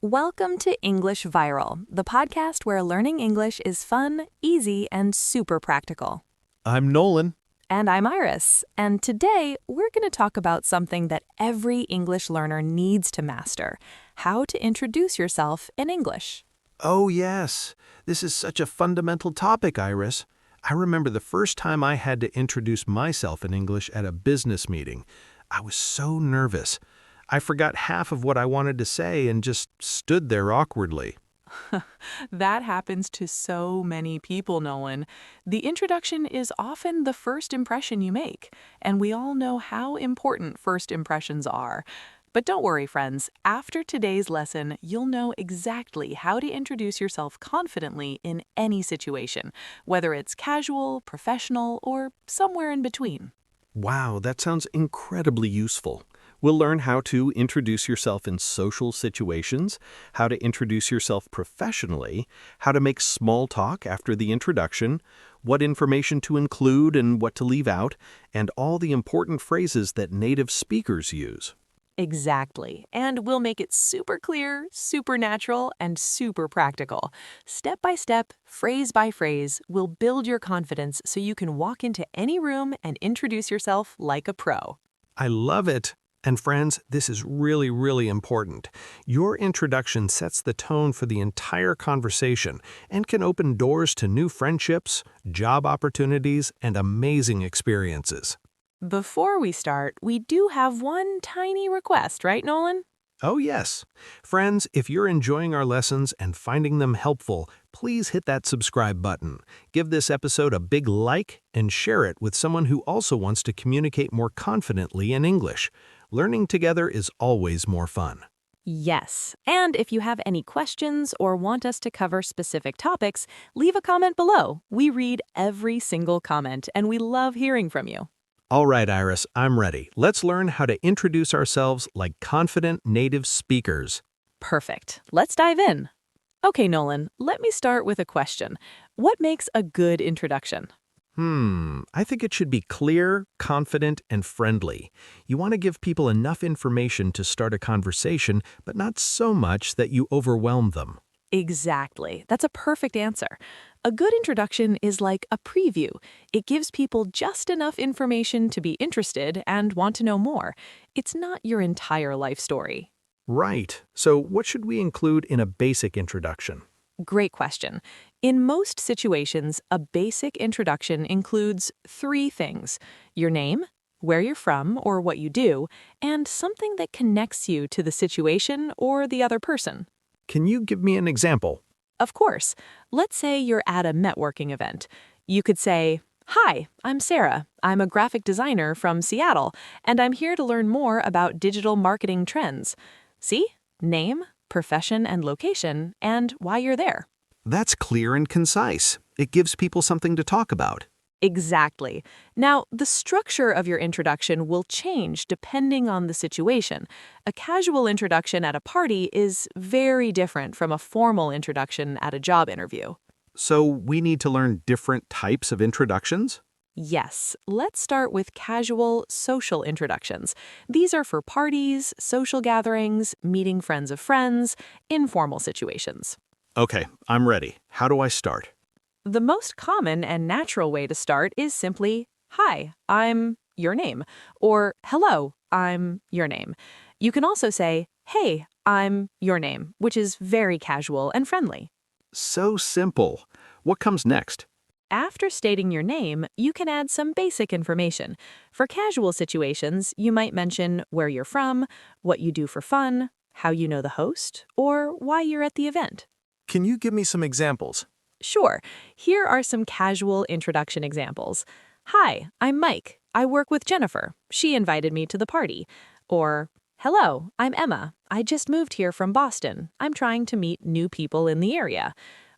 Welcome to English Viral, the podcast where learning English is fun, easy, and super practical. I'm Nolan. And I'm Iris, and today we're going to talk about something that every English learner needs to master: how to introduce yourself in English. Oh, yes. This is such a fundamental topic, Iris. I remember the first time I had to introduce myself in English at a business meeting. I was so nervous. I forgot half of what I wanted to say and just stood there awkwardly. That happens to so many people, Nolan. The introduction is often the first impression you make, and we all know how important first impressions are. But don't worry, friends. After today's lesson, you'll know exactly how to introduce yourself confidently in any situation, whether it's casual, professional, or somewhere in between. Wow, that sounds incredibly useful. We'll learn how to introduce yourself in social situations, how to introduce yourself professionally, how to make small talk after the introduction, what information to include and what to leave out, and all the important phrases that native speakers use. Exactly. And we'll make it super clear, super natural, and super practical. Step by step, phrase by phrase, we'll build your confidence so you can walk into any room and introduce yourself like a pro. I love it. And friends, this is really important. Your introduction sets the tone for the entire conversation and can open doors to new friendships, job opportunities, and amazing experiences. Before we start, we do have one tiny request, right, Nolan? Oh yes. Friends, if you're enjoying our lessons and finding them helpful, please hit that subscribe button. Give this episode a big like and share it with someone who also wants to communicate more confidently in English. Learning together is always more fun. Yes. And if you have any questions or want us to cover specific topics, leave a comment below. We read every single comment, and we love hearing from you. All right, Iris, I'm ready. Let's learn how to introduce ourselves like confident native speakers. Perfect. Let's dive in. Okay, Nolan, let me start with a question. What makes a good introduction? I think it should be clear, confident, and friendly. You want to give people enough information to start a conversation, but not so much that you overwhelm them. Exactly. That's a perfect answer. A good introduction is like a preview. It gives people just enough information to be interested and want to know more. It's not your entire life story. Right. So what should we include in a basic introduction? Great question. In most situations, a basic introduction includes three things: your name, where you're from or what you do, and something that connects you to the situation or the other person. Can you give me an example? Of course. Let's say you're at a networking event. You could say, "Hi, I'm Sarah. I'm a graphic designer from Seattle, and I'm here to learn more about digital marketing trends." See? Name, profession and location, and why you're there. That's clear and concise. It gives people something to talk about. Exactly. Now, the structure of your introduction will change depending on the situation. A casual introduction at a party is very different from a formal introduction at a job interview. So we need to learn different types of introductions? Yes, let's start with casual, social introductions. These are for parties, social gatherings, meeting friends of friends, informal situations. Okay, I'm ready. How do I start? The most common and natural way to start is simply, "Hi, I'm your name," or "Hello, I'm your name." You can also say, "Hey, I'm your name," which is very casual and friendly. So simple. What comes next? After stating your name, you can add some basic information. For casual situations, you might mention where you're from, what you do for fun, how you know the host, or why you're at the event. Can you give me some examples? Sure, here are some casual introduction examples. "Hi, I'm Mike. I work with Jennifer. She invited me to the party." Or, "Hello, I'm Emma. I just moved here from Boston. I'm trying to meet new people in the area."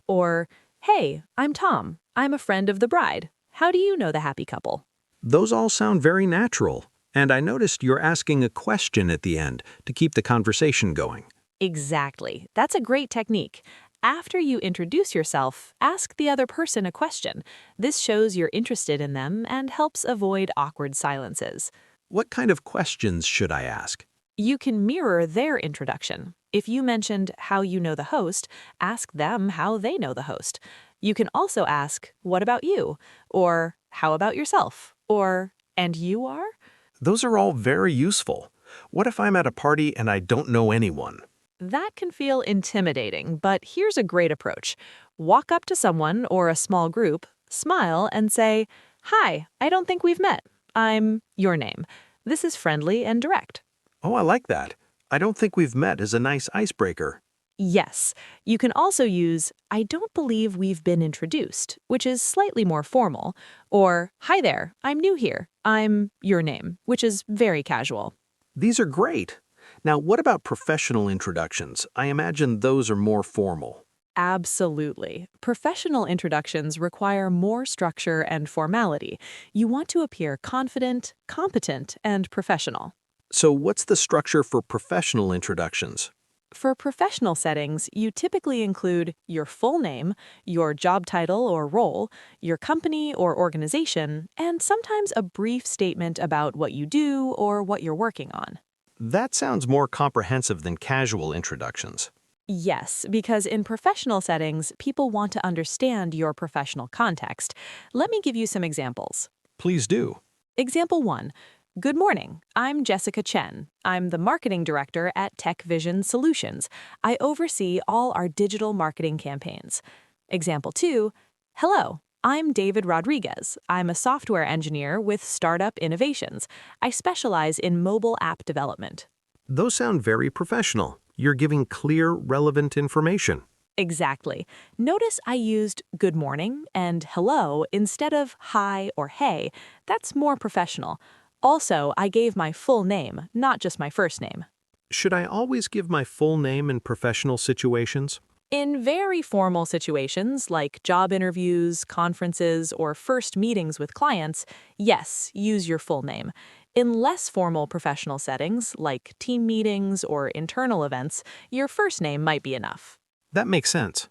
Or, "Hey, I'm Tom. I'm a friend of the bride. How do you know the happy couple?" Those all sound very natural. And I noticed you're asking a question at the end to keep the conversation going. Exactly. That's a great technique. After you introduce yourself, ask the other person a question. This shows you're interested in them and helps avoid awkward silences. What kind of questions should I ask? You can mirror their introduction. If you mentioned how you know the host, ask them how they know the host. You can also ask, "What about you?" Or "How about yourself?" Or "And you are?" Those are all very useful. What if I'm at a party and I don't know anyone? That can feel intimidating, but here's a great approach. Walk up to someone or a small group, smile, and say, "Hi, I don't think we've met. I'm your name." This is friendly and direct. Oh, I like that. I don't think we've met as a nice icebreaker. Yes, you can also use "I don't believe we've been introduced," which is slightly more formal, or "Hi there, I'm new here. I'm your name," which is very casual. These are great. Now, what about professional introductions? I imagine those are more formal. Absolutely. Professional introductions require more structure and formality. You want to appear confident, competent, and professional. So, what's the structure for professional introductions? For professional settings, you typically include your full name, your job title or role, your company or organization, and sometimes a brief statement about what you do or what you're working on. That sounds more comprehensive than casual introductions. Yes, because in professional settings, people want to understand your professional context. Let me give you some examples. Please do. Example 1. Good morning. I'm Jessica Chen. I'm the marketing director at Tech Vision Solutions. I oversee all our digital marketing campaigns. Example 2. Hello. I'm David Rodriguez. I'm a software engineer with Startup Innovations. I specialize in mobile app development. Those sound very professional. You're giving clear, relevant information. Exactly. Notice I used good morning and hello instead of hi or hey. That's more professional. Also, I gave my full name, not just my first name. Should I always give my full name in professional situations? In very formal situations like job interviews, conferences, or first meetings with clients, yes, use your full name. In less formal professional settings like team meetings or internal events, your first name might be enough. That makes sense.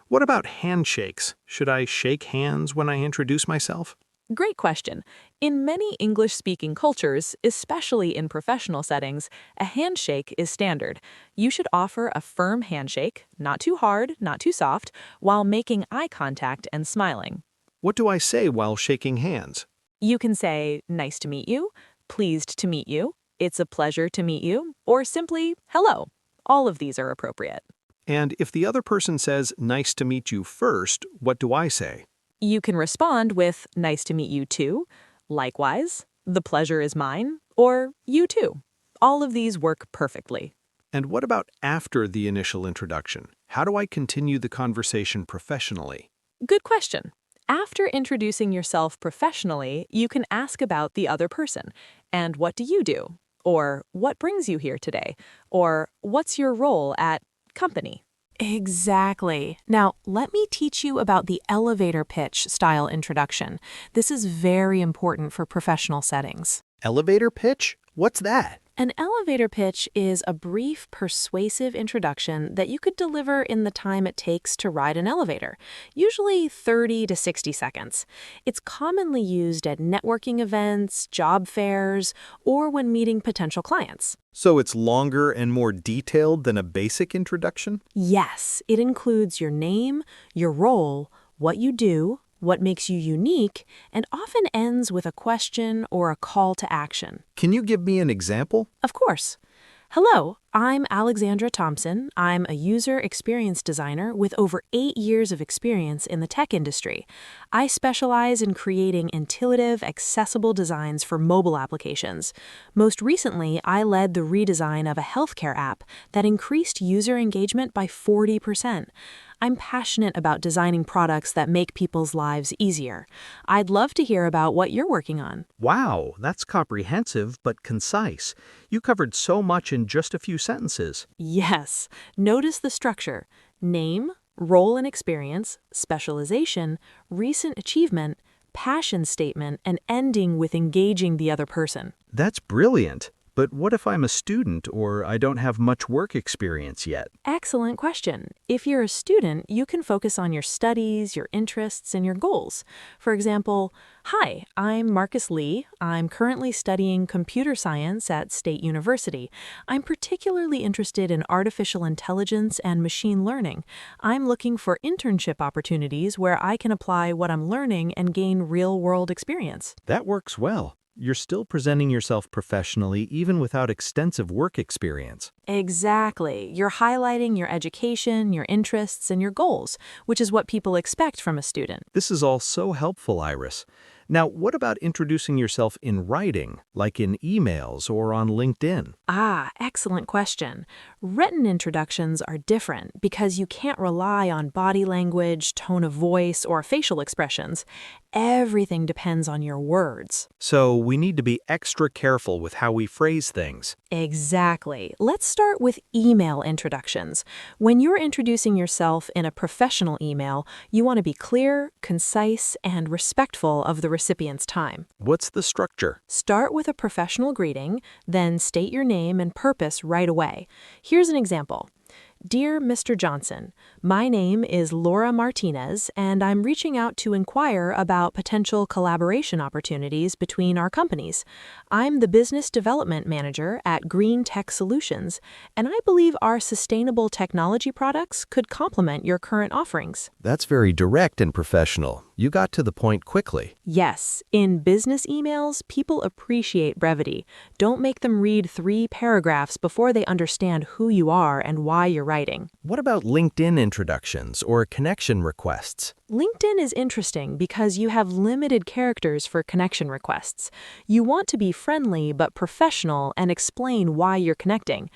What about handshakes? Should I shake hands when I introduce myself? Great question. In many English-speaking cultures, especially in professional settings, a handshake is standard. You should offer a firm handshake, not too hard, not too soft, while making eye contact and smiling. What do I say while shaking hands? You can say, "Nice to meet you," "Pleased to meet you," "It's a pleasure to meet you," or simply, "Hello." All of these are appropriate. And if the other person says, nice to meet you first, what do I say? You can respond with "Nice to meet you too," "Likewise," "The pleasure is mine," or "You too." All of these work perfectly. And what about after the initial introduction? How do I continue the conversation professionally? Good question. After introducing yourself professionally, you can ask about the other person. And what do you do? Or what brings you here today? Or what's your role at company? Exactly. Now, let me teach you about the elevator pitch style introduction. This is very important for professional settings. Elevator pitch? What's that? An elevator pitch is a brief, persuasive introduction that you could deliver in the time it takes to ride an elevator, usually 30 to 60 seconds. It's commonly used at networking events, job fairs, or when meeting potential clients. So it's longer and more detailed than a basic introduction? Yes, it includes your name, your role, what you do, what makes you unique, and often ends with a question or a call to action. Can you give me an example? Of course. Hello, I'm Alexandra Thompson. I'm a user experience designer with over 8 years of experience in the tech industry. I specialize in creating intuitive, accessible designs for mobile applications. Most recently, I led the redesign of a healthcare app that increased user engagement by 40%. I'm passionate about designing products that make people's lives easier. I'd love to hear about what you're working on. Wow, that's comprehensive but concise. You covered so much in just a few sentences. Yes. Notice the structure: name, role and experience, specialization, recent achievement, passion statement, and ending with engaging the other person. That's brilliant. But what if I'm a student or I don't have much work experience yet? Excellent question. If you're a student, you can focus on your studies, your interests, and your goals. For example, hi, I'm Marcus Lee. I'm currently studying computer science at State University. I'm particularly interested in artificial intelligence and machine learning. I'm looking for internship opportunities where I can apply what I'm learning and gain real-world experience. That works well. You're still presenting yourself professionally even without extensive work experience. Exactly. You're highlighting your education, your interests, and your goals, which is what people expect from a student. This is all so helpful, Iris. Now, what about introducing yourself in writing, like in emails or on LinkedIn? Excellent question. Written introductions are different because you can't rely on body language, tone of voice, or facial expressions. Everything depends on your words. So we need to be extra careful with how we phrase things. Exactly. Let's start with email introductions. When you're introducing yourself in a professional email, you want to be clear, concise, and respectful of the recipient's time. What's the structure? Start with a professional greeting, then state your name and purpose right away. Here's an example. Dear Mr. Johnson, my name is Laura Martinez, and I'm reaching out to inquire about potential collaboration opportunities between our companies. I'm the Business Development Manager at Green Tech Solutions, and I believe our sustainable technology products could complement your current offerings. That's very direct and professional. You got to the point quickly. Yes, in business emails, people appreciate brevity. Don't make them read 3 paragraphs before they understand who you are and why you're writing. What about LinkedIn introductions or connection requests? LinkedIn is interesting because you have limited characters for connection requests. You want to be friendly but professional and explain why you're connecting.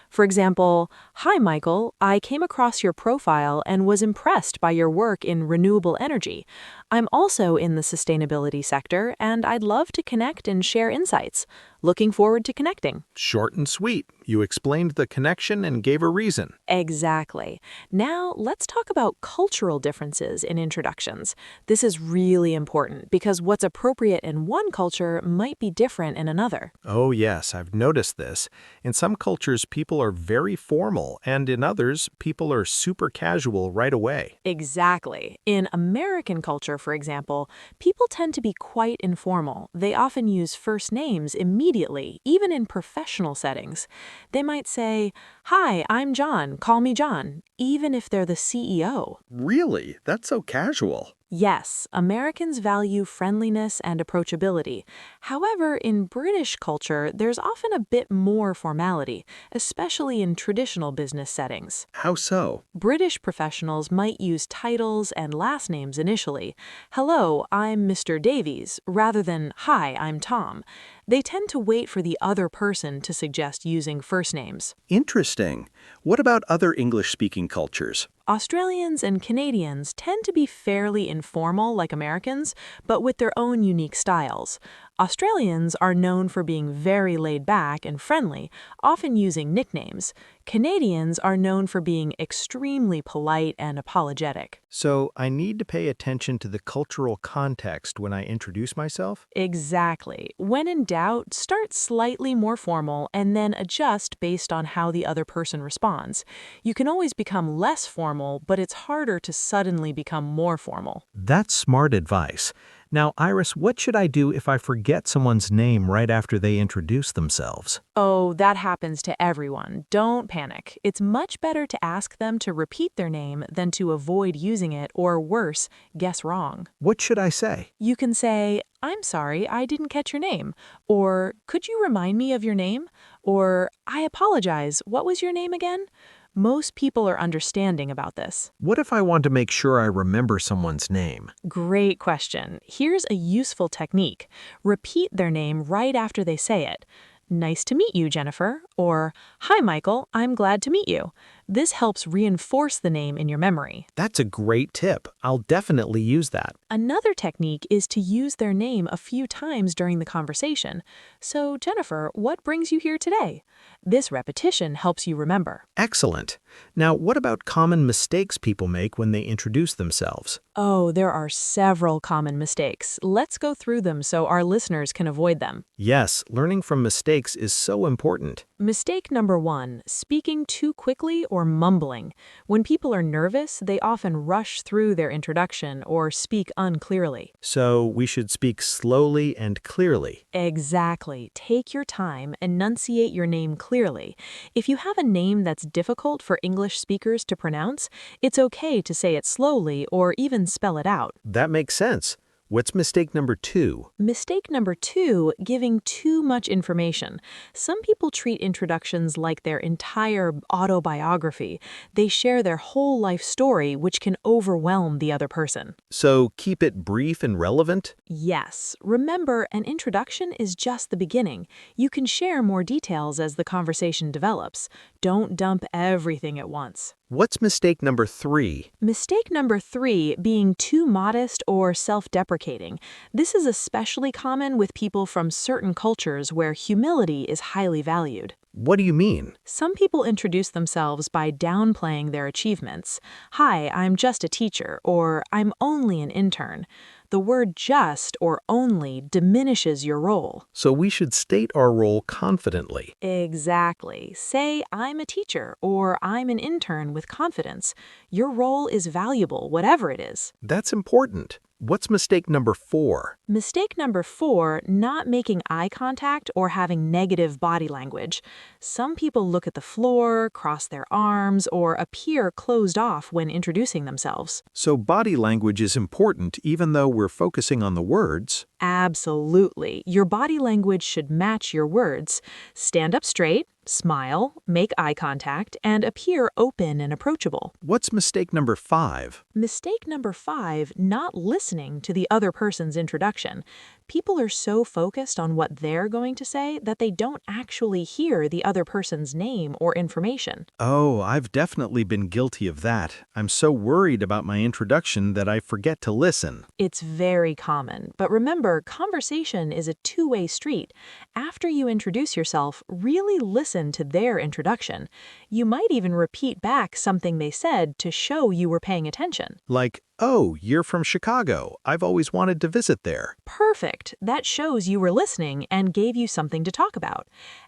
For example, hi Michael, I came across your profile and was impressed by your work in renewable energy. I'm also in the sustainability sector and I'd love to connect and share insights. Looking forward to connecting. Short and sweet. You explained the connection and gave a reason. Exactly. Now, let's talk about cultural differences in introductions. This is really important because what's appropriate in one culture might be different in another. Oh yes, I've noticed this. In some cultures, people are very formal, and in others, people are super casual right away. Exactly. In American culture, for example, people tend to be quite informal. They often use first names immediately, even in professional settings. They might say, hi, I'm John, call me John, even if they're the CEO. Really? That's so casual. Yes, Americans value friendliness and approachability. However, in British culture, there's often a bit more formality, especially in traditional business settings. How so? British professionals might use titles and last names initially. Hello, I'm Mr. Davies, rather than hi, I'm Tom. They tend to wait for the other person to suggest using first names. Interesting. What about other English-speaking cultures? Australians and Canadians tend to be fairly informal like Americans, but with their own unique styles. Australians are known for being very laid back and friendly, often using nicknames. Canadians are known for being extremely polite and apologetic. So I need to pay attention to the cultural context when I introduce myself? Exactly. When in doubt, start slightly more formal and then adjust based on how the other person responds. You can always become less formal, but it's harder to suddenly become more formal. That's smart advice. Now, Iris, what should I do if I forget someone's name right after they introduce themselves? Oh, that happens to everyone. Don't panic. It's much better to ask them to repeat their name than to avoid using it or worse, guess wrong. What should I say? You can say, I'm sorry, I didn't catch your name. Or, could you remind me of your name? Or, I apologize, what was your name again? Most people are understanding about this. What if I want to make sure I remember someone's name? Great question. Here's a useful technique. Repeat their name right after they say it. Nice to meet you, Jennifer. Or, hi, Michael, I'm glad to meet you. This helps reinforce the name in your memory. That's a great tip. I'll definitely use that. Another technique is to use their name a few times during the conversation. So, Jennifer, what brings you here today? This repetition helps you remember. Excellent. Now, what about common mistakes people make when they introduce themselves? Oh, there are several common mistakes. Let's go through them so our listeners can avoid them. Yes, learning from mistakes is so important. Mistake number 1, speaking too quickly or mumbling. When people are nervous, they often rush through their introduction or speak unclearly. So we should speak slowly and clearly. Exactly. Take your time, enunciate your name clearly. If you have a name that's difficult for English speakers to pronounce, it's okay to say it slowly or even spell it out. That makes sense. What's mistake number 2? Mistake number 2, giving too much information. Some people treat introductions like their entire autobiography. They share their whole life story, which can overwhelm the other person. So keep it brief and relevant? Yes, remember, an introduction is just the beginning. You can share more details as the conversation develops. Don't dump everything at once. What's mistake number 3? Mistake number 3, being too modest or self-deprecating. This is especially common with people from certain cultures where humility is highly valued. What do you mean? Some people introduce themselves by downplaying their achievements. Hi, I'm just a teacher, or I'm only an intern. The word just or only diminishes your role. So we should state our role confidently. Exactly. Say, I'm a teacher, or I'm an intern with confidence. Your role is valuable, whatever it is. That's important. What's mistake number 4? Mistake number 4, not making eye contact or having negative body language. Some people look at the floor, cross their arms, or appear closed off when introducing themselves. So body language is important even though we're focusing on the words. Absolutely. Your body language should match your words. Stand up straight, smile, make eye contact, and appear open and approachable. What's mistake number 5? Mistake number 5, not listening to the other person's introduction. People are so focused on what they're going to say that they don't actually hear the other person's name or information. Oh, I've definitely been guilty of that. I'm so worried about my introduction that I forget to listen. It's very common, but remember, conversation is a two-way street. After you introduce yourself, really listen to their introduction. You might even repeat back something they said to show you were paying attention. Like, oh, you're from Chicago. I've always wanted to visit there. Perfect. That shows you were listening and gave you something to talk about.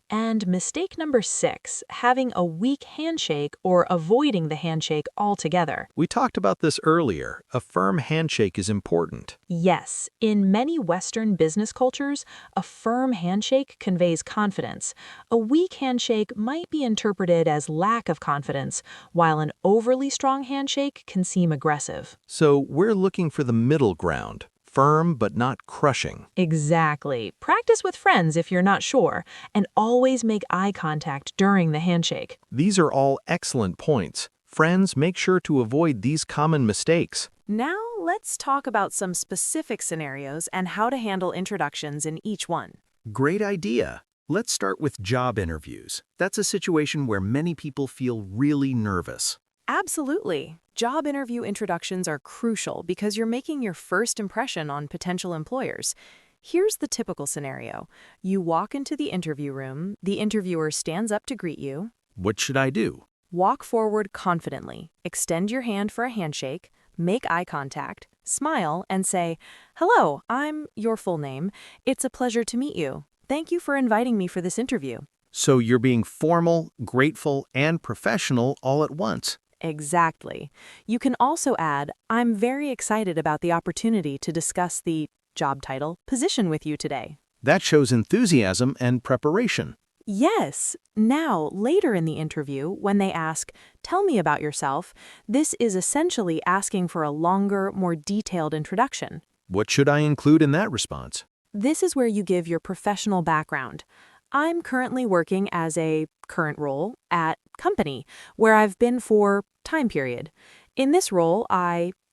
And mistake number 6, having a weak handshake or avoiding the handshake altogether. We talked about this earlier. A firm handshake is important. Yes, in many Western business cultures, a firm handshake conveys confidence. A weak handshake might be interpreted as lack of confidence, while an overly strong handshake can seem aggressive. So we're looking for the middle ground. Firm but not crushing. Exactly. Practice with friends if you're not sure, and always make eye contact during the handshake. These are all excellent points. Friends, make sure to avoid these common mistakes. Now, let's talk about some specific scenarios and how to handle introductions in each one. Great idea. Let's start with job interviews. That's a situation where many people feel really nervous. Absolutely. Job interview introductions are crucial because you're making your first impression on potential employers. Here's the typical scenario. You walk into the interview room, the interviewer stands up to greet you. What should I do? Walk forward confidently, extend your hand for a handshake, make eye contact, smile, and say, "Hello, I'm your full name. It's a pleasure to meet you. Thank you for inviting me for this interview." So you're being formal, grateful, and professional all at once. Exactly. You can also add, "I'm very excited about the opportunity to discuss the job title position with you today." That shows enthusiasm and preparation. Yes. Now, later in the interview, when they ask, "Tell me about yourself," this is essentially asking for a longer, more detailed introduction. What should I include in that response? This is where you give your professional background. I'm currently working as a current role at company, where I've been for time period. In this role,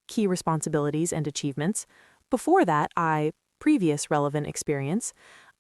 key responsibilities and achievements. Before that, previous relevant experience.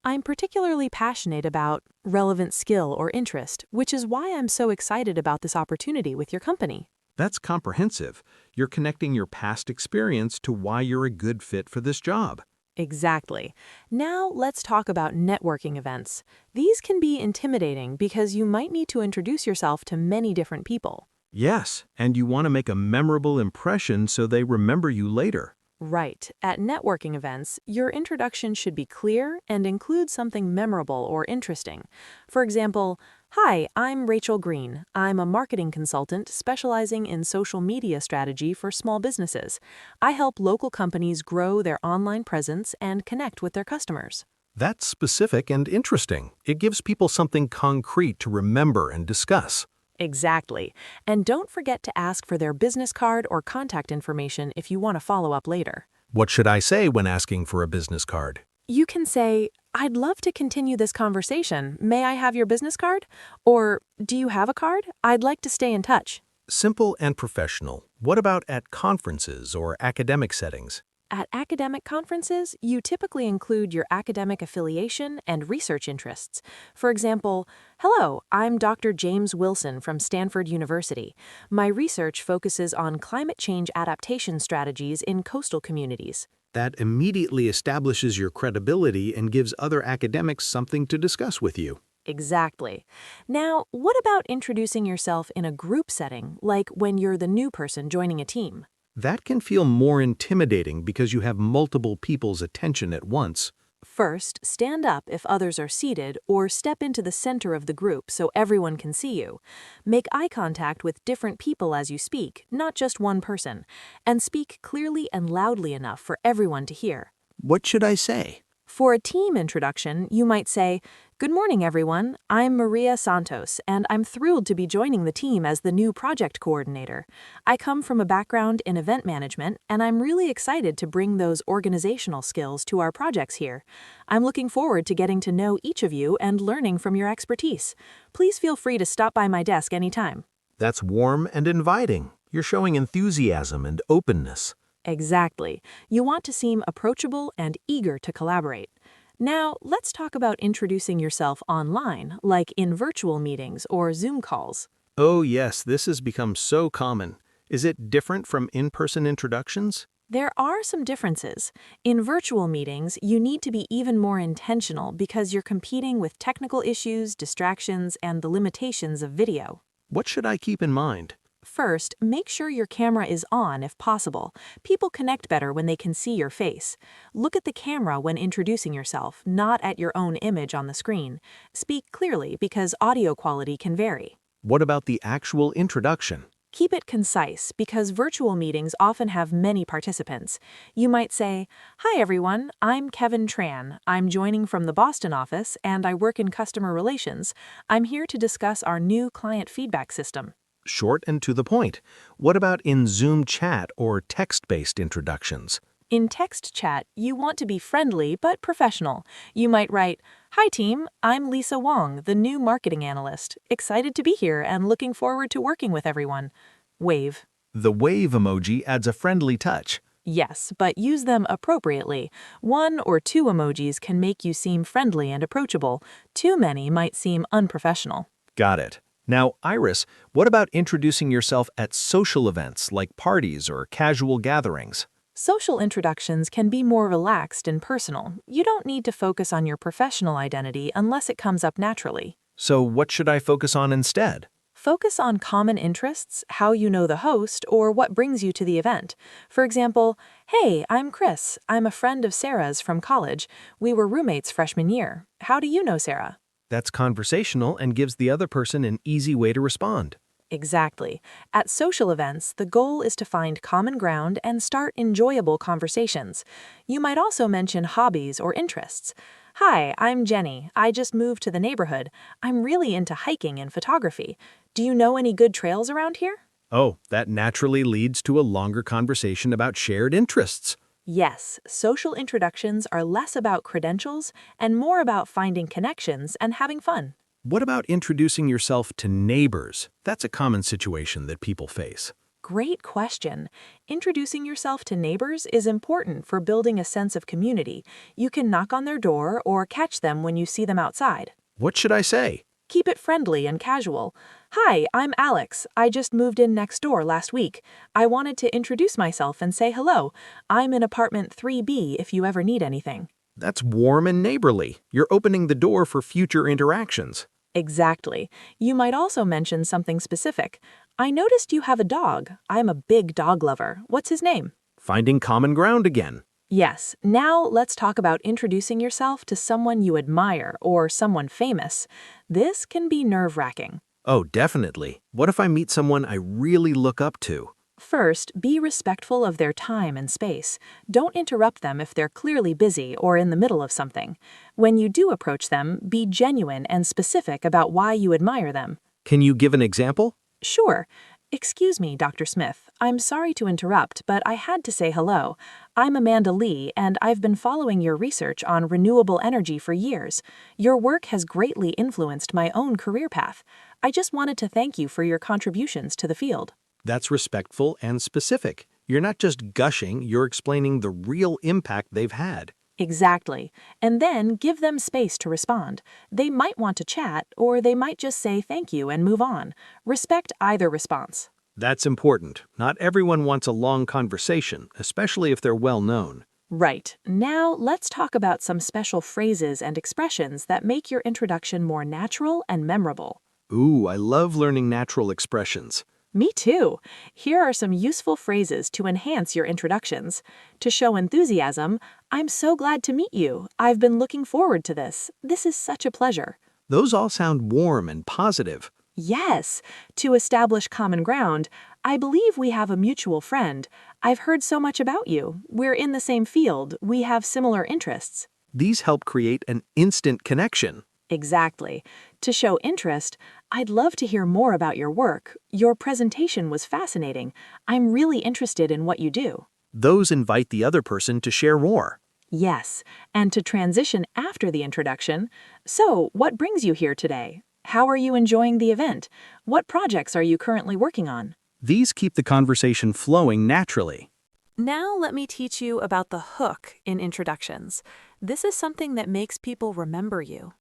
I'm particularly passionate about relevant skill or interest, which is why I'm so excited about this opportunity with your company. That's comprehensive. You're connecting your past experience to why you're a good fit for this job. Exactly. Now let's talk about networking events. These can be intimidating because you might need to introduce yourself to many different people. Yes, and you want to make a memorable impression so they remember you later. Right. At networking events, your introduction should be clear and include something memorable or interesting. For example, "Hi, I'm Rachel Green. I'm a marketing consultant specializing in social media strategy for small businesses. I help local companies grow their online presence and connect with their customers." That's specific and interesting. It gives people something concrete to remember and discuss. Exactly. And don't forget to ask for their business card or contact information if you want to follow up later. What should I say when asking for a business card? You can say, "I'd love to continue this conversation. May I have your business card?" Or, "Do you have a card? I'd like to stay in touch." Simple and professional. What about at conferences or academic settings? At academic conferences, you typically include your academic affiliation and research interests. For example, "Hello, I'm Dr. James Wilson from Stanford University. My research focuses on climate change adaptation strategies in coastal communities." That immediately establishes your credibility and gives other academics something to discuss with you. Exactly. Now, what about introducing yourself in a group setting, like when you're the new person joining a team? That can feel more intimidating because you have multiple people's attention at once. First, stand up if others are seated or step into the center of the group so everyone can see you. Make eye contact with different people as you speak, not just one person, and speak clearly and loudly enough for everyone to hear. What should I say? For a team introduction, you might say, "Good morning, everyone. I'm Maria Santos, and I'm thrilled to be joining the team as the new project coordinator. I come from a background in event management, and I'm really excited to bring those organizational skills to our projects here. I'm looking forward to getting to know each of you and learning from your expertise. Please feel free to stop by my desk anytime." That's warm and inviting. You're showing enthusiasm and openness. Exactly. You want to seem approachable and eager to collaborate. Now, let's talk about introducing yourself online, like in virtual meetings or Zoom calls. Oh, yes, this has become so common. Is it different from in-person introductions? There are some differences. In virtual meetings, you need to be even more intentional because you're competing with technical issues, distractions, and the limitations of video. What should I keep in mind? First, make sure your camera is on if possible. People connect better when they can see your face. Look at the camera when introducing yourself, not at your own image on the screen. Speak clearly because audio quality can vary. What about the actual introduction? Keep it concise because virtual meetings often have many participants. You might say, "Hi everyone, I'm Kevin Tran. I'm joining from the Boston office and I work in customer relations. I'm here to discuss our new client feedback system." Short and to the point. What about in Zoom chat or text-based introductions? In text chat, you want to be friendly but professional. You might write, "Hi team, I'm Lisa Wong, the new marketing analyst. Excited to be here and looking forward to working with everyone." Wave. The wave emoji adds a friendly touch. Yes, but use them appropriately. One or two emojis can make you seem friendly and approachable. Too many might seem unprofessional. Got it. Now, Iris, what about introducing yourself at social events like parties or casual gatherings? Social introductions can be more relaxed and personal. You don't need to focus on your professional identity unless it comes up naturally. So what should I focus on instead? Focus on common interests, how you know the host, or what brings you to the event. For example, "Hey, I'm Chris. I'm a friend of Sarah's from college. We were roommates freshman year. How do you know Sarah?" That's conversational and gives the other person an easy way to respond. Exactly. At social events, the goal is to find common ground and start enjoyable conversations. You might also mention hobbies or interests. "Hi, I'm Jenny. I just moved to the neighborhood. I'm really into hiking and photography. Do you know any good trails around here?" Oh, that naturally leads to a longer conversation about shared interests. Yes, social introductions are less about credentials and more about finding connections and having fun. What about introducing yourself to neighbors? That's a common situation that people face. Great question. Introducing yourself to neighbors is important for building a sense of community. You can knock on their door or catch them when you see them outside. What should I say? Keep it friendly and casual. Hi, I'm Alex. I just moved in next door last week. I wanted to introduce myself and say hello. I'm in apartment 3B if you ever need anything. That's warm and neighborly. You're opening the door for future interactions. Exactly. You might also mention something specific. I noticed you have a dog. I'm a big dog lover. What's his name? Finding common ground again. Yes, now let's talk about introducing yourself to someone you admire or someone famous. This can be nerve-wracking. Oh, definitely. What if I meet someone I really look up to? First, be respectful of their time and space. Don't interrupt them if they're clearly busy or in the middle of something. When you do approach them, be genuine and specific about why you admire them. Can you give an example? Sure. Excuse me, Dr. Smith. I'm sorry to interrupt, but I had to say hello. I'm Amanda Lee, and I've been following your research on renewable energy for years. Your work has greatly influenced my own career path. I just wanted to thank you for your contributions to the field. That's respectful and specific. You're not just gushing, you're explaining the real impact they've had. Exactly. And then give them space to respond. They might want to chat, or they might just say thank you and move on. Respect either response. That's important. Not everyone wants a long conversation, especially if they're well known. Right. Now let's talk about some special phrases and expressions that make your introduction more natural and memorable. Ooh, I love learning natural expressions. Me too. Here are some useful phrases to enhance your introductions. To show enthusiasm, I'm so glad to meet you. I've been looking forward to this. This is such a pleasure. Those all sound warm and positive. Yes. To establish common ground, I believe we have a mutual friend. I've heard so much about you. We're in the same field. We have similar interests. These help create an instant connection. Exactly. To show interest, I'd love to hear more about your work. Your presentation was fascinating. I'm really interested in what you do. Those invite the other person to share more. Yes, and to transition after the introduction. So, what brings you here today? How are you enjoying the event? What projects are you currently working on? These keep the conversation flowing naturally. Now let me teach you about the hook in introductions. This is something that makes people remember you.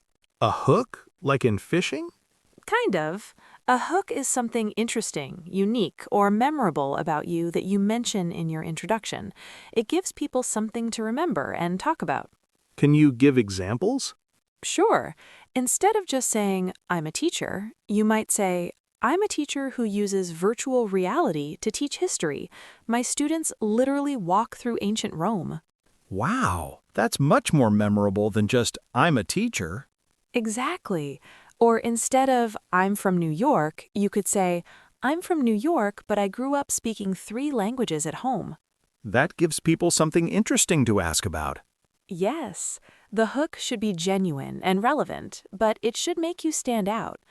A hook? Like in fishing? Kind of. A hook is something interesting, unique, or memorable about you that you mention in your introduction. It gives people something to remember and talk about. Can you give examples? Sure. Instead of just saying, I'm a teacher, you might say, I'm a teacher who uses virtual reality to teach history. My students literally walk through ancient Rome. Wow, that's much more memorable than just, I'm a teacher. Exactly. Or instead of, I'm from New York, you could say, I'm from New York, but I grew up speaking 3 languages at home. That gives people something interesting to ask about. Yes, the hook should be genuine and relevant, but it should make you stand out.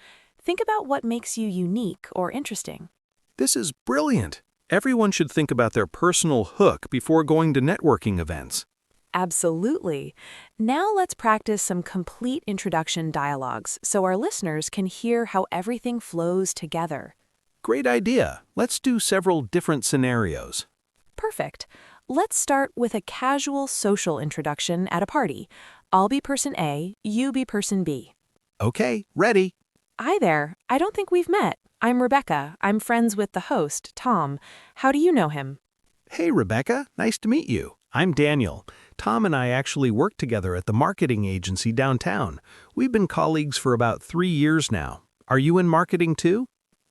Think about what makes you unique or interesting. This is brilliant. Everyone should think about their personal hook before going to networking events. Absolutely. Now let's practice some complete introduction dialogues so our listeners can hear how everything flows together. Great idea. Let's do several different scenarios. Perfect. Let's start with a casual social introduction at a party. I'll be person A, you be person B. Okay, ready. Hi there. I don't think we've met. I'm Rebecca. I'm friends with the host, Tom. How do you know him? Hey, Rebecca. Nice to meet you. I'm Daniel. Tom and I actually work together at the marketing agency downtown. We've been colleagues for about 3 years now. Are you in marketing too?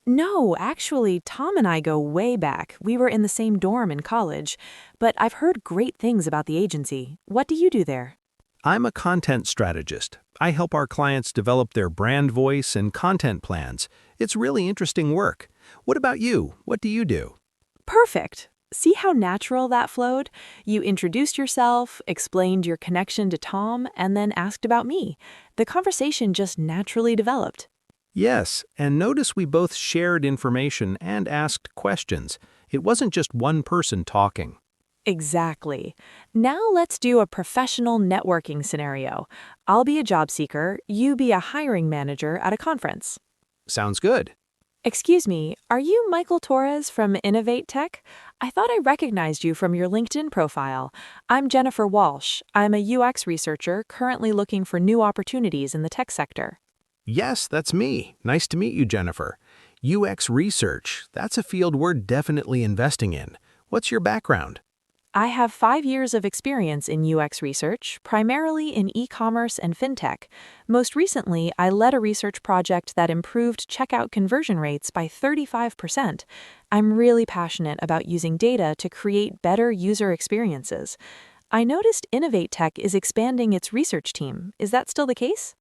No, actually, Tom and I go way back. We were in the same dorm in college. But I've heard great things about the agency. What do you do there? I'm a content strategist. I help our clients develop their brand voice and content plans. It's really interesting work. What about you? What do you do? Perfect. See how natural that flowed? You introduced yourself, explained your connection to Tom, and then asked about me. The conversation just naturally developed. Yes, and notice we both shared information and asked questions. It wasn't just one person talking. Exactly. Now let's do a professional networking scenario. I'll be a job seeker, you be a hiring manager at a conference. Sounds good. Excuse me, are you Michael Torres from Innovate Tech? I thought I recognized you from your LinkedIn profile. I'm Jennifer Walsh. I'm a UX researcher currently looking for new opportunities in the tech sector. Yes, that's me. Nice to meet you, Jennifer. UX research, that's a field we're definitely investing in. What's your background? I have 5 years of experience in UX research, primarily in e-commerce and fintech. Most recently, I led a research project that improved checkout conversion rates by 35%. I'm really passionate about using data to create better user experiences. I noticed Innovate Tech is expanding its research team. Is that still the case?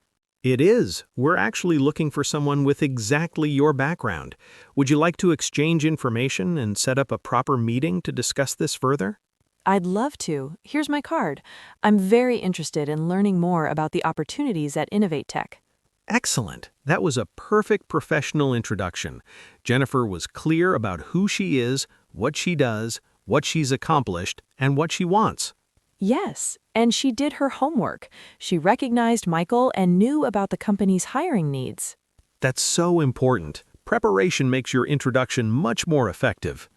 It is. We're actually looking for someone with exactly your background. Would you like to exchange information and set up a proper meeting to discuss this further? I'd love to. Here's my card. I'm very interested in learning more about the opportunities at Innovate Tech. Excellent. That was a perfect professional introduction. Jennifer was clear about who she is, what she does, what she's accomplished, and what she wants. Yes, and she did her homework. She recognized Michael and knew about the company's hiring needs. That's so important. Preparation makes your introduction much more effective.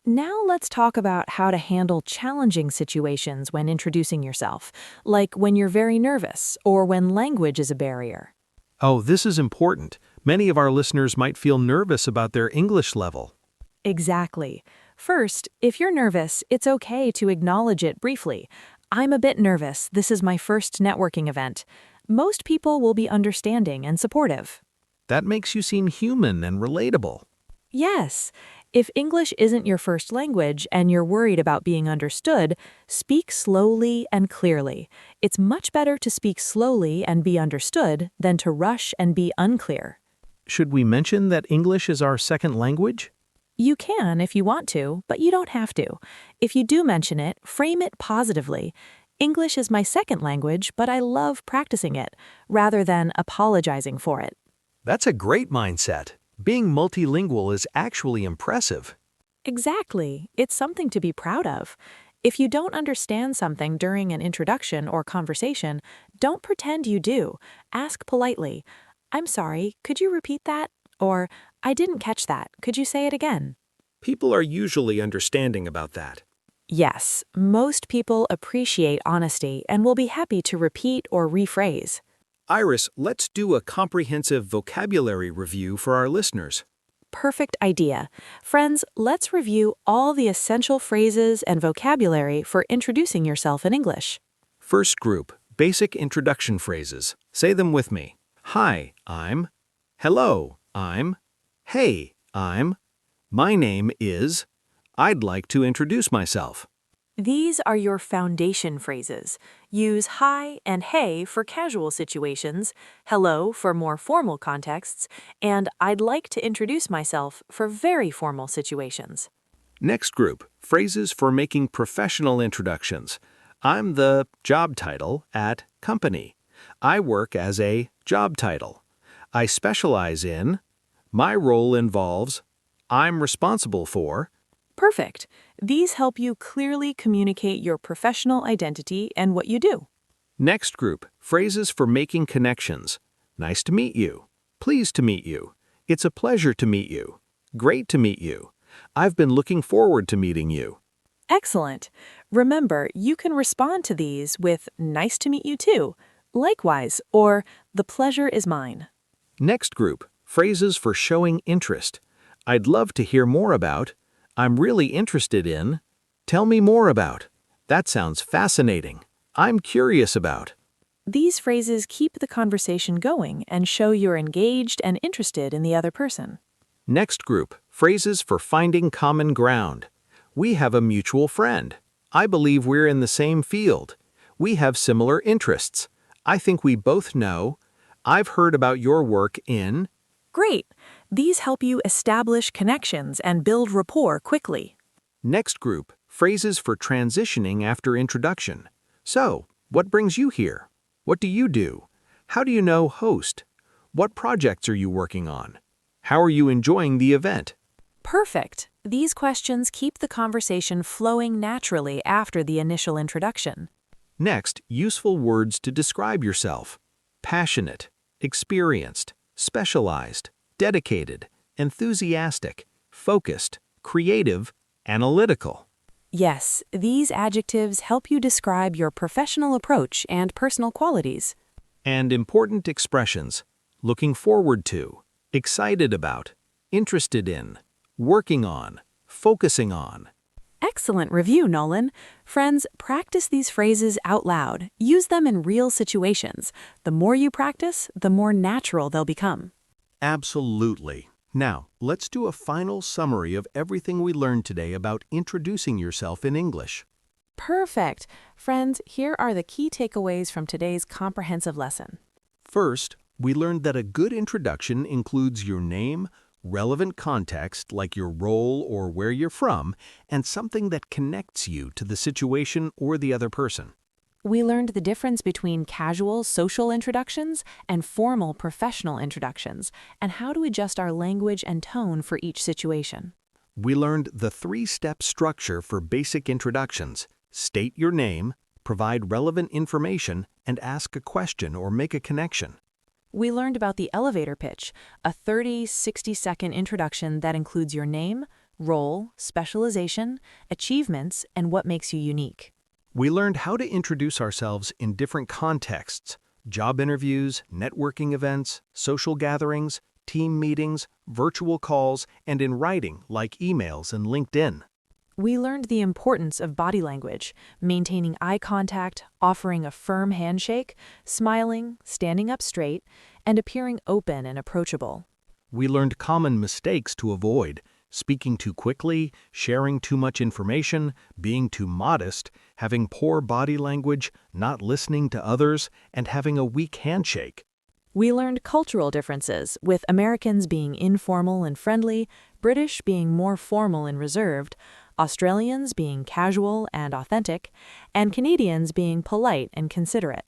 Now let's talk about how to handle challenging situations when introducing yourself, like when you're very nervous or when language is a barrier. Oh, this is important. Many of our listeners might feel nervous about their English level. Exactly. First, if you're nervous, it's okay to acknowledge it briefly. I'm a bit nervous. This is my first networking event. Most people will be understanding and supportive. That makes you seem human and relatable. Yes, if English isn't your first language and you're worried about being understood, speak slowly and clearly. It's much better to speak slowly and be understood than to rush and be unclear. Should we mention that English is our second language? You can if you want to, but you don't have to. If you do mention it, frame it positively. English is my second language, but I love practicing it, rather than apologizing for it. That's a great mindset. Being multilingual is actually impressive. Exactly. It's something to be proud of. If you don't understand something during an introduction or conversation, don't pretend you do. Ask politely, "I'm sorry, could you repeat that?" Or, "I didn't catch that. Could you say it again?" People are usually understanding about that. Yes, most people appreciate honesty and will be happy to repeat or rephrase. Iris, let's do a comprehensive vocabulary review for our listeners. Perfect idea. Friends, let's review all the essential phrases and vocabulary for introducing yourself in English. First group, basic introduction phrases. Say them with me. Hi, I'm. Hello, I'm. Hey, I'm. My name is. I'd like to introduce myself. These are your foundation phrases. Use hi and hey for casual situations, hello for more formal contexts, and I'd like to introduce myself for very formal situations. Next group, phrases for making professional introductions. I'm the job title at company. I work as a job title. I specialize in. My role involves. I'm responsible for. Perfect. These help you clearly communicate your professional identity and what you do. Next group, phrases for making connections. Nice to meet you. Pleased to meet you. It's a pleasure to meet you. Great to meet you. I've been looking forward to meeting you. Excellent. Remember, you can respond to these with "nice to meet you too," "likewise," or "the pleasure is mine." Next group, phrases for showing interest. I'd love to hear more about. I'm really interested in. Tell me more about. That sounds fascinating. I'm curious about. These phrases keep the conversation going and show you're engaged and interested in the other person. Next group, phrases for finding common ground. We have a mutual friend. I believe we're in the same field. We have similar interests. I think we both know. I've heard about your work in. Great. These help you establish connections and build rapport quickly. Next group, phrases for transitioning after introduction. So, what brings you here? What do you do? How do you know host? What projects are you working on? How are you enjoying the event? Perfect. These questions keep the conversation flowing naturally after the initial introduction. Next, useful words to describe yourself. Passionate, experienced, specialized, dedicated, enthusiastic, focused, creative, analytical. Yes, these adjectives help you describe your professional approach and personal qualities. And important expressions: looking forward to, excited about, interested in, working on, focusing on. Excellent review, Nolan. Friends, practice these phrases out loud. Use them in real situations. The more you practice, the more natural they'll become. Absolutely. Now, let's do a final summary of everything we learned today about introducing yourself in English. Perfect. Friends, here are the key takeaways from today's comprehensive lesson. First, we learned that a good introduction includes your name, relevant context like your role or where you're from, and something that connects you to the situation or the other person. We learned the difference between casual social introductions and formal professional introductions, and how to adjust our language and tone for each situation. We learned the three-step structure for basic introductions: state your name, provide relevant information, and ask a question or make a connection. We learned about the elevator pitch, a 60-second introduction that includes your name, role, specialization, achievements, and what makes you unique. We learned how to introduce ourselves in different contexts: job interviews, networking events, social gatherings, team meetings, virtual calls, and in writing like emails and LinkedIn. We learned the importance of body language, maintaining eye contact, offering a firm handshake, smiling, standing up straight, and appearing open and approachable. We learned common mistakes to avoid: speaking too quickly, sharing too much information, being too modest, having poor body language, not listening to others, and having a weak handshake. We learned cultural differences, with Americans being informal and friendly, British being more formal and reserved, Australians being casual and authentic, and Canadians being polite and considerate.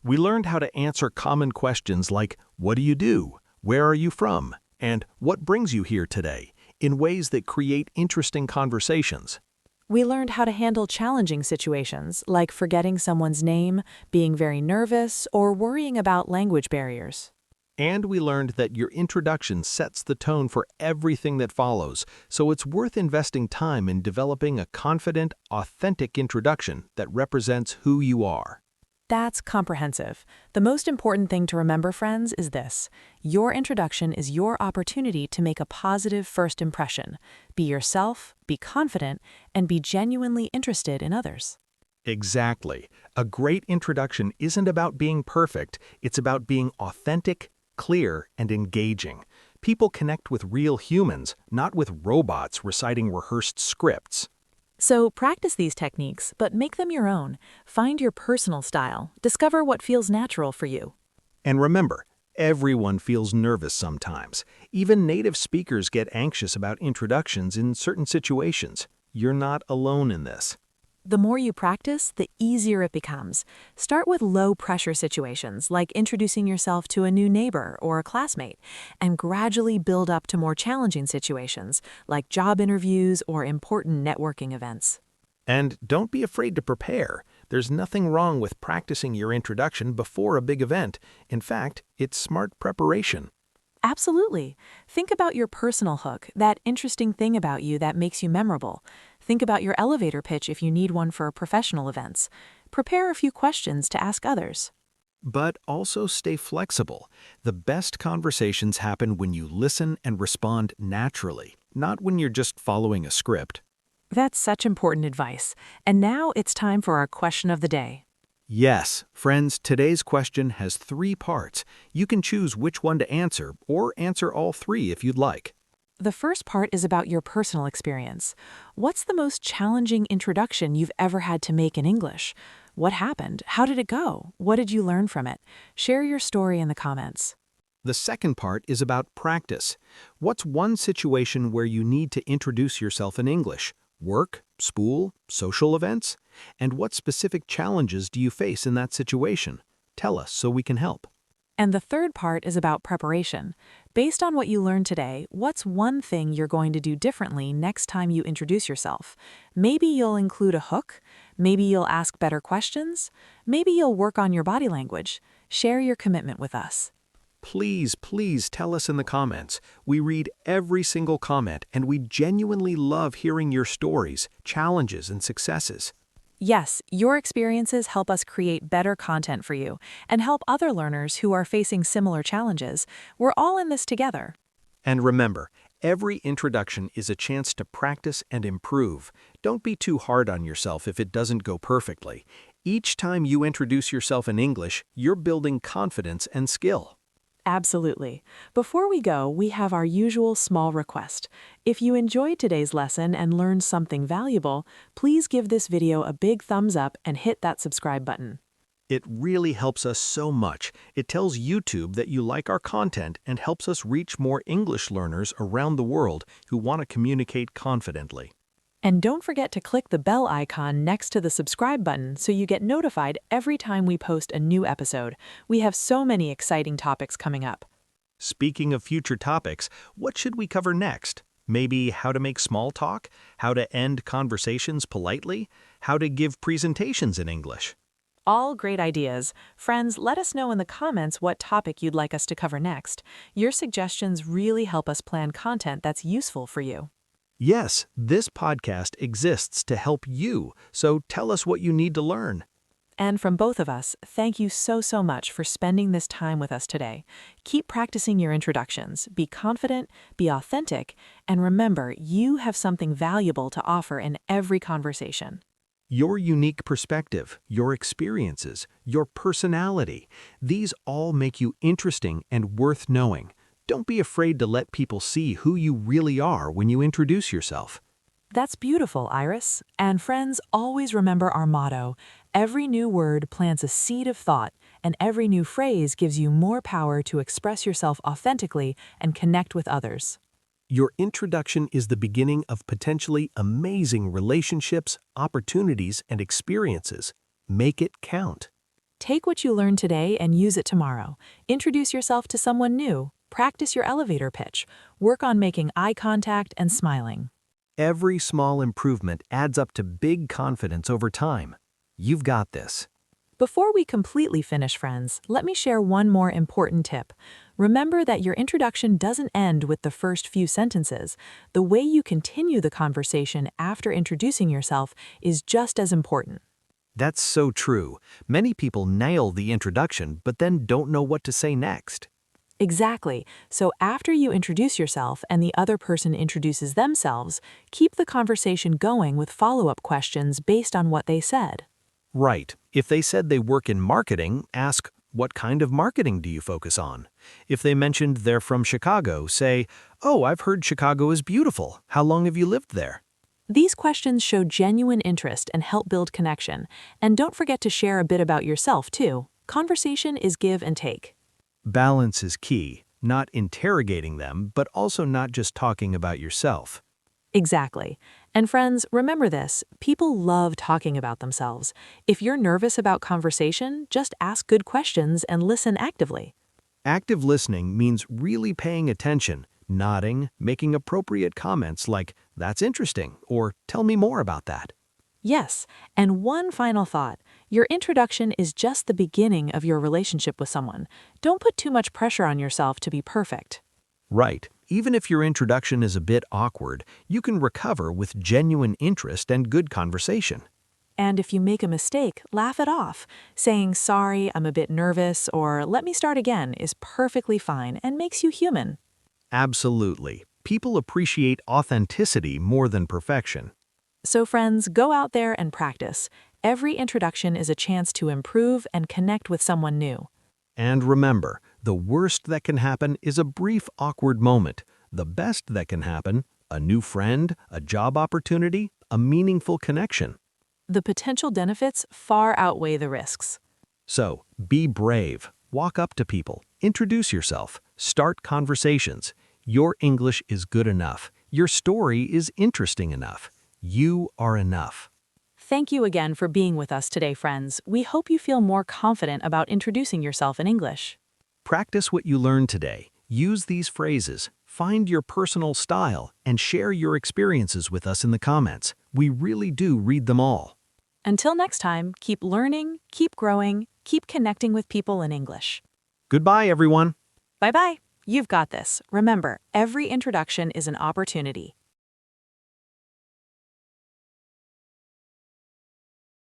We learned how to answer common questions like, "What do you do? Where are you from?" and "What brings you here today?" in ways that create interesting conversations. We learned how to handle challenging situations, like forgetting someone's name, being very nervous, or worrying about language barriers. And we learned that your introduction sets the tone for everything that follows, so it's worth investing time in developing a confident, authentic introduction that represents who you are. That's comprehensive. The most important thing to remember, friends, is this: your introduction is your opportunity to make a positive first impression. Be yourself, be confident, and be genuinely interested in others. Exactly. A great introduction isn't about being perfect, it's about being authentic, clear, and engaging. People connect with real humans, not with robots reciting rehearsed scripts. So practice these techniques, but make them your own. Find your personal style. Discover what feels natural for you. And remember, everyone feels nervous sometimes. Even native speakers get anxious about introductions in certain situations. You're not alone in this. The more you practice, the easier it becomes. Start with low-pressure situations, like introducing yourself to a new neighbor or a classmate, and gradually build up to more challenging situations, like job interviews or important networking events. And don't be afraid to prepare. There's nothing wrong with practicing your introduction before a big event. In fact, it's smart preparation. Absolutely. Think about your personal hook, that interesting thing about you that makes you memorable. Think about your elevator pitch if you need one for professional events. Prepare a few questions to ask others. But also stay flexible. The best conversations happen when you listen and respond naturally, not when you're just following a script. That's such important advice. And now it's time for our question of the day. Yes, friends, today's question has 3 parts. You can choose which one to answer, or answer all 3 if you'd like. The first part is about your personal experience. What's the most challenging introduction you've ever had to make in English? What happened? How did it go? What did you learn from it? Share your story in the comments. The second part is about practice. What's one situation where you need to introduce yourself in English? Work, school, social events? And what specific challenges do you face in that situation? Tell us so we can help. And the third part is about preparation. Based on what you learned today, what's one thing you're going to do differently next time you introduce yourself? Maybe you'll include a hook. Maybe you'll ask better questions. Maybe you'll work on your body language. Share your commitment with us. Please tell us in the comments. We read every single comment, and we genuinely love hearing your stories, challenges, and successes. Yes, your experiences help us create better content for you and help other learners who are facing similar challenges. We're all in this together. And remember, every introduction is a chance to practice and improve. Don't be too hard on yourself if it doesn't go perfectly. Each time you introduce yourself in English, you're building confidence and skill. Absolutely. Before we go, we have our usual small request. If you enjoyed today's lesson and learned something valuable, please give this video a big thumbs up and hit that subscribe button. It really helps us so much. It tells YouTube that you like our content and helps us reach more English learners around the world who want to communicate confidently. And don't forget to click the bell icon next to the subscribe button so you get notified every time we post a new episode. We have so many exciting topics coming up. Speaking of future topics, what should we cover next? Maybe how to make small talk, how to end conversations politely, how to give presentations in English. All great ideas. Friends, let us know in the comments what topic you'd like us to cover next. Your suggestions really help us plan content that's useful for you. Yes, this podcast exists to help you, so tell us what you need to learn. And from both of us, thank you so much for spending this time with us today. Keep practicing your introductions, be confident, be authentic, and remember, you have something valuable to offer in every conversation. Your unique perspective, your experiences, your personality, these all make you interesting and worth knowing. Don't be afraid to let people see who you really are when you introduce yourself. That's beautiful, Iris. And friends, always remember our motto. Every new word plants a seed of thought, and every new phrase gives you more power to express yourself authentically and connect with others. Your introduction is the beginning of potentially amazing relationships, opportunities, and experiences. Make it count. Take what you learned today and use it tomorrow. Introduce yourself to someone new. Practice your elevator pitch. Work on making eye contact and smiling. Every small improvement adds up to big confidence over time. You've got this. Before we completely finish, friends, let me share one more important tip. Remember that your introduction doesn't end with the first few sentences. The way you continue the conversation after introducing yourself is just as important. That's so true. Many people nail the introduction, but then don't know what to say next. Exactly. So after you introduce yourself and the other person introduces themselves, keep the conversation going with follow-up questions based on what they said. Right. If they said they work in marketing, ask, what kind of marketing do you focus on? If they mentioned they're from Chicago, say, oh, I've heard Chicago is beautiful. How long have you lived there? These questions show genuine interest and help build connection. And don't forget to share a bit about yourself, too. Conversation is give and take. Balance is key, not interrogating them, but also not just talking about yourself. Exactly. And friends, remember this, people love talking about themselves. If you're nervous about conversation, just ask good questions and listen actively. Active listening means really paying attention, nodding, making appropriate comments like, that's interesting, or tell me more about that. Yes, and one final thought. Your introduction is just the beginning of your relationship with someone. Don't put too much pressure on yourself to be perfect. Right. Even if your introduction is a bit awkward, you can recover with genuine interest and good conversation. And if you make a mistake, laugh it off. Saying, sorry, I'm a bit nervous, or let me start again is perfectly fine and makes you human. Absolutely. People appreciate authenticity more than perfection. So friends, go out there and practice. Every introduction is a chance to improve and connect with someone new. And remember, the worst that can happen is a brief awkward moment. The best that can happen, a new friend, a job opportunity, a meaningful connection. The potential benefits far outweigh the risks. So, be brave. Walk up to people. Introduce yourself. Start conversations. Your English is good enough. Your story is interesting enough. You are enough. Thank you again for being with us today, friends. We hope you feel more confident about introducing yourself in English. Practice what you learned today. Use these phrases. Find your personal style and share your experiences with us in the comments. We really do read them all. Until next time, keep learning, keep growing, keep connecting with people in English. Goodbye, everyone. Bye-bye. You've got this. Remember, every introduction is an opportunity.